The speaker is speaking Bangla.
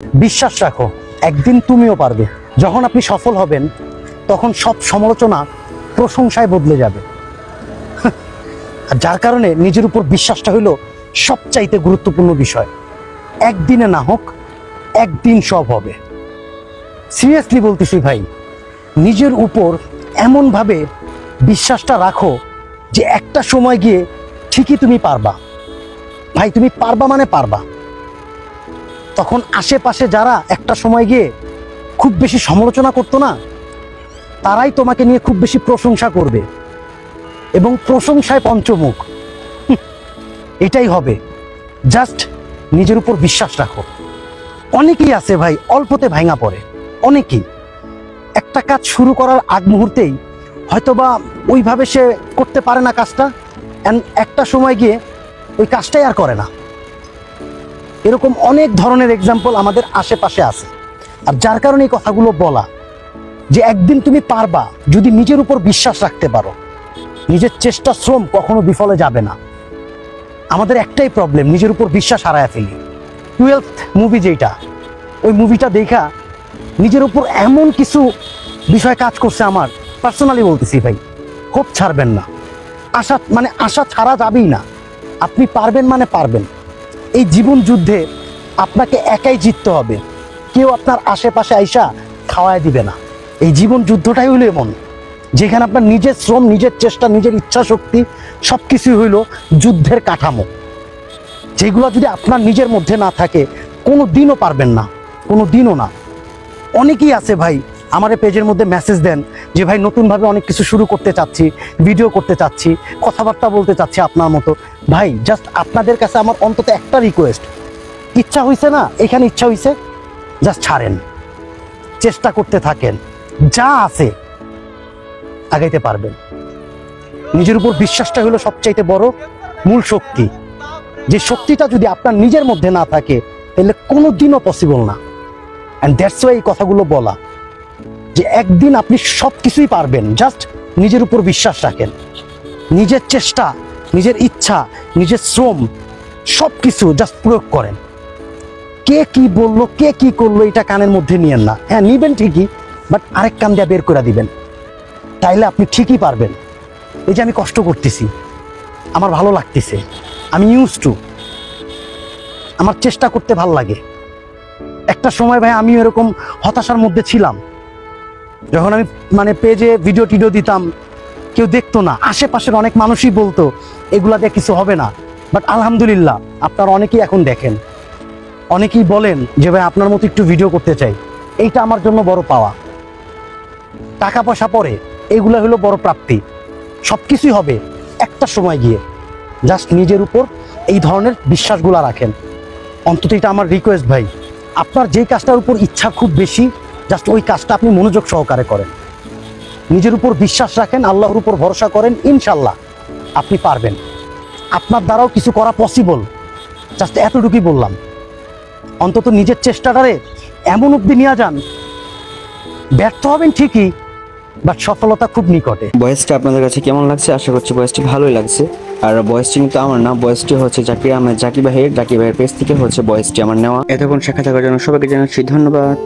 বিশ্বাস রাখো, একদিন তুমিও পারবে। যখন আপনি সফল হবেন তখন সব সমালোচনা প্রশংসায় বদলে যাবে। আর যার কারণে নিজের উপর বিশ্বাসটা হইল সবচাইতে গুরুত্বপূর্ণ বিষয়। একদিনে না হোক, একদিন সব হবে। সিরিয়াসলি বলতেছি ভাই, নিজের উপর এমনভাবে বিশ্বাসটা রাখো যে একটা সময় গিয়ে ঠিকই তুমি পারবা। ভাই তুমি পারবা মানে পারবা। তখন আশেপাশে যারা একটা সময় গিয়ে খুব বেশি সমালোচনা করতো না, তারাই তোমাকে নিয়ে খুব বেশি প্রশংসা করবে, এবং প্রশংসায় পঞ্চমুখ। এটাই হবে। জাস্ট নিজের উপর বিশ্বাস রাখো। অনেকেই আছে ভাই অল্পতে ভাঙা পড়ে, অনেকেই একটা কাজ শুরু করার আগ মুহূর্তেই হয়তোবা ওইভাবে সে করতে পারে না কাজটা, অ্যান্ড একটা সময় গিয়ে ওই কাজটাই আর করে না। এরকম অনেক ধরনের এক্সাম্পল আমাদের আশেপাশে আছে। আর যার কারণে এই কথাগুলো বলা যে একদিন তুমি পারবা যদি নিজের উপর বিশ্বাস রাখতে পারো। নিজের চেষ্টা শ্রম কখনো বিফলে যাবে না। আমাদের একটাই প্রবলেম, নিজের উপর বিশ্বাস হারায় ফেলি। 12th মুভি যেটা, ওই মুভিটা দেখা নিজের উপর এমন কিছু বিষয় কাজ করছে। আমার পার্সোনালি বলতেছি ভাই, হোপ ছাড়বেন না। আশা ছাড়া যাবেই না। আপনি পারবেন মানে পারবেন। এই জীবন যুদ্ধে আপনাকে একাই জিততে হবে। কেউ আপনার আশেপাশে আইসা খাওয়ায় দিবে না। এই জীবন যুদ্ধটাই হইল এমন, যেখানে আপনার নিজের শ্রম, নিজের চেষ্টা, নিজের ইচ্ছা শক্তি সবকিছুই হইল যুদ্ধের কাঠামো। যেগুলো যদি আপনার নিজের মধ্যে না থাকে কোনো দিনও পারবেন না, কোনো দিনও না। অনেকেই আছে ভাই আমার পেজের মধ্যে মেসেজ দেন যে ভাই নতুনভাবে অনেক কিছু শুরু করতে চাচ্ছি, ভিডিও করতে চাচ্ছি, কথাবার্তা বলতে চাচ্ছি আপনার মতো। ভাই জাস্ট আপনাদের কাছে আমার অন্তত একটা রিকোয়েস্ট, ইচ্ছা হইছে না, এখানে ইচ্ছা হইছে, জাস্ট ছাড়েন, চেষ্টা করতে থাকেন, যা আছে আগাইতে পারবেন। নিজের উপর বিশ্বাসটা হলো সবচাইতে বড় মূল শক্তি। যে শক্তিটা যদি আপনার নিজের মধ্যে না থাকে তাহলে কোনো দিনও পসিবল না। অ্যান্ড দ্যাটস ওয়াই এই কথাগুলো বলা যে একদিন আপনি সব কিছুই পারবেন। জাস্ট নিজের উপর বিশ্বাস রাখেন, নিজের চেষ্টা, নিজের ইচ্ছা, নিজের শ্রম সব কিছু জাস্ট প্রয়োগ করেন। কে কি বললো, কে কি করলো এটা কানের মধ্যে নিয়েন না। হ্যাঁ নিবেন ঠিকই, বাট আরেক কান দিয়ে বের করে দিবেন, তাইলে আপনি ঠিকই পারবেন। এই যে আমি কষ্ট করতেছি, আমার ভালো লাগতেছে, আমি ইউজ টু, আমার চেষ্টা করতে ভালো লাগে। একটা সময় ভাই আমি এরকম হতাশার মধ্যে ছিলাম, যখন আমি পেজে ভিডিও টিডিও দিতাম, কেউ দেখতো না। আশেপাশের অনেক মানুষই বলতো এগুলা দিয়ে কিছু হবে না, বাট আলহামদুলিল্লাহ আপনারা অনেকেই এখন দেখেন, অনেকেই বলেন যে ভাই আপনার মতো একটু ভিডিও করতে চাই। এইটা আমার জন্য বড় পাওয়া। টাকা পয়সা পরে, এগুলো হলো বড় প্রাপ্তি। সব কিছুই হবে একটা সময় গিয়ে। জাস্ট নিজের উপর এই ধরনের বিশ্বাসগুলা রাখেন। অন্তত এটা আমার রিকোয়েস্ট ভাই। আপনার যেই কাজটার উপর ইচ্ছা খুব বেশি, জাস্ট ওই কাজটা আপনি মনোযোগ সহকারে করেন। নিজের উপর বিশ্বাস রাখেন, আল্লাহর উপর ভরসা করেন, ইনশাল্লাহ আপনি পারবেন। আপনার দ্বারাও কিছু করা পসিবল। জাস্ট এতটুকুই বললাম। অন্তত নিজের চেষ্টাটারে এমন অবধি নিয়ে যান, ব্যর্থ হবেন ঠিকই, বাট সফলতা খুব নিকটে। ভয়েসটা আপনাদের কাছে কেমন লাগছে? আশা করছি ভয়েসটি ভালোই লাগছে। আর ভয়েসটি কিন্তু আমার না, ভয়েসটি হচ্ছে জাকির ভাইয়ের পেজ থেকে হচ্ছে ভয়েসটি আমার নেওয়া। এতক্ষণ সাক্ষাৎ থাকার জন্য সবাইকে জানাচ্ছি ধন্যবাদ।